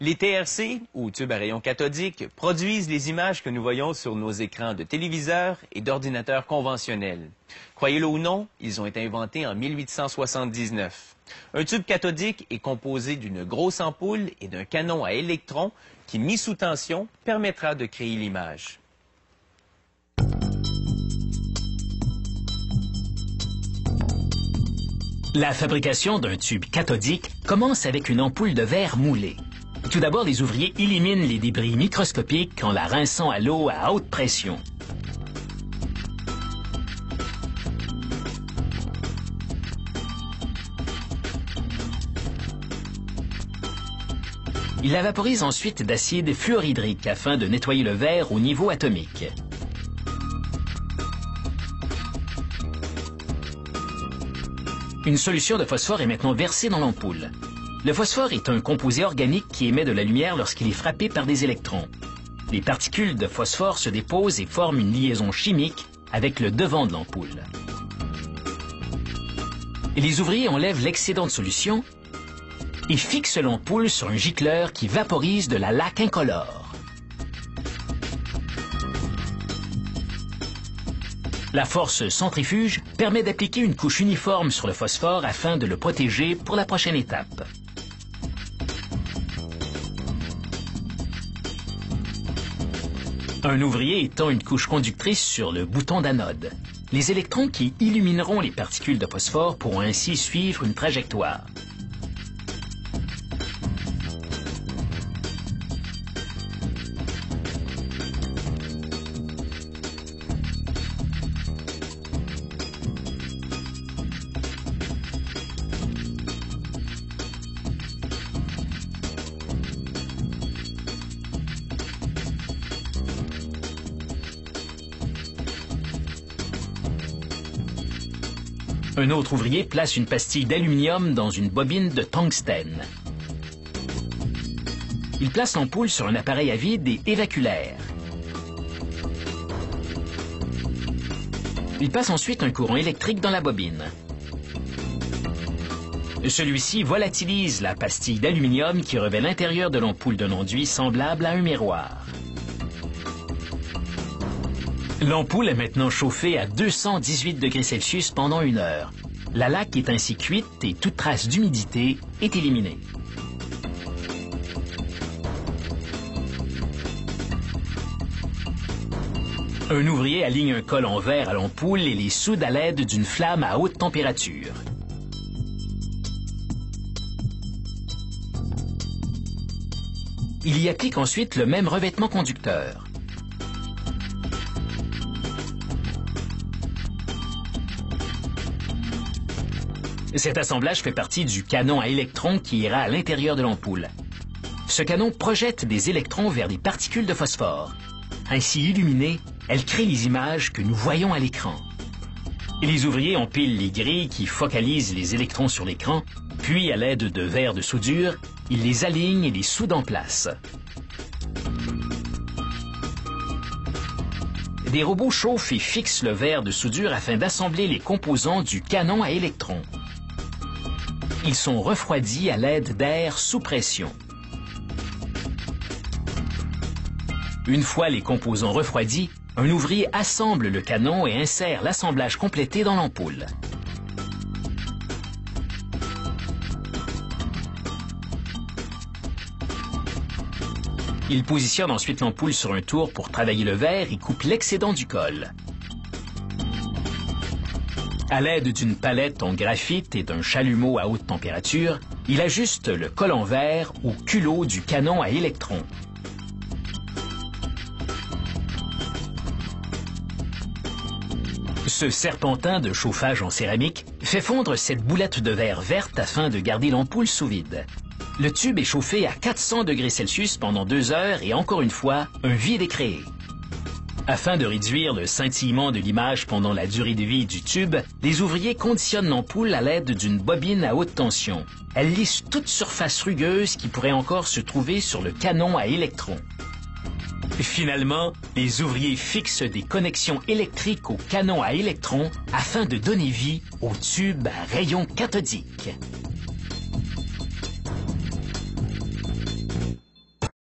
Les TRC, ou tubes à rayons cathodiques, produisent les images que nous voyons sur nos écrans de téléviseurs et d'ordinateurs conventionnels. Croyez-le ou non, ils ont été inventés en 1879. Un tube cathodique est composé d'une grosse ampoule et d'un canon à électrons qui, mis sous tension, permettra de créer l'image. La fabrication d'un tube cathodique commence avec une ampoule de verre moulée. Tout d'abord, les ouvriers éliminent les débris microscopiques en la rinçant à l'eau à haute pression. Ils la vaporisent ensuite d'acide fluorhydrique afin de nettoyer le verre au niveau atomique. Une solution de phosphore est maintenant versée dans l'ampoule. Le phosphore est un composé organique qui émet de la lumière lorsqu'il est frappé par des électrons. Les particules de phosphore se déposent et forment une liaison chimique avec le devant de l'ampoule. Les ouvriers enlèvent l'excédent de solution et fixent l'ampoule sur un gicleur qui vaporise de la laque incolore. La force centrifuge permet d'appliquer une couche uniforme sur le phosphore afin de le protéger pour la prochaine étape. Un ouvrier étend une couche conductrice sur le bouton d'anode. Les électrons qui illumineront les particules de phosphore pourront ainsi suivre une trajectoire. Un autre ouvrier place une pastille d'aluminium dans une bobine de tungstène. Il place l'ampoule sur un appareil à vide et évacue l'air. Il passe ensuite un courant électrique dans la bobine. Celui-ci volatilise la pastille d'aluminium qui revêt l'intérieur de l'ampoule d'un enduit semblable à un miroir. L'ampoule est maintenant chauffée à 218 degrés Celsius pendant 1 heure. La laque est ainsi cuite et toute trace d'humidité est éliminée. Un ouvrier aligne un col en verre à l'ampoule et les soude à l'aide d'une flamme à haute température. Il y applique ensuite le même revêtement conducteur. Cet assemblage fait partie du canon à électrons qui ira à l'intérieur de l'ampoule. Ce canon projette des électrons vers des particules de phosphore. Ainsi illuminées, elles créent les images que nous voyons à l'écran. Les ouvriers empilent les grilles qui focalisent les électrons sur l'écran, puis à l'aide de verres de soudure, ils les alignent et les soudent en place. Des robots chauffent et fixent le verre de soudure afin d'assembler les composants du canon à électrons. Ils sont refroidis à l'aide d'air sous pression. Une fois les composants refroidis, un ouvrier assemble le canon et insère l'assemblage complété dans l'ampoule. Il positionne ensuite l'ampoule sur un tour pour travailler le verre et coupe l'excédent du col. À l'aide d'une palette en graphite et d'un chalumeau à haute température, il ajuste le col en verre au culot du canon à électrons. Ce serpentin de chauffage en céramique fait fondre cette boulette de verre verte afin de garder l'ampoule sous vide. Le tube est chauffé à 400 degrés Celsius pendant 2 heures et encore une fois, un vide est créé. Afin de réduire le scintillement de l'image pendant la durée de vie du tube, les ouvriers conditionnent l'ampoule à l'aide d'une bobine à haute tension. Elle lisse toute surface rugueuse qui pourrait encore se trouver sur le canon à électrons. Finalement, les ouvriers fixent des connexions électriques au canon à électrons afin de donner vie au tube à rayons cathodiques.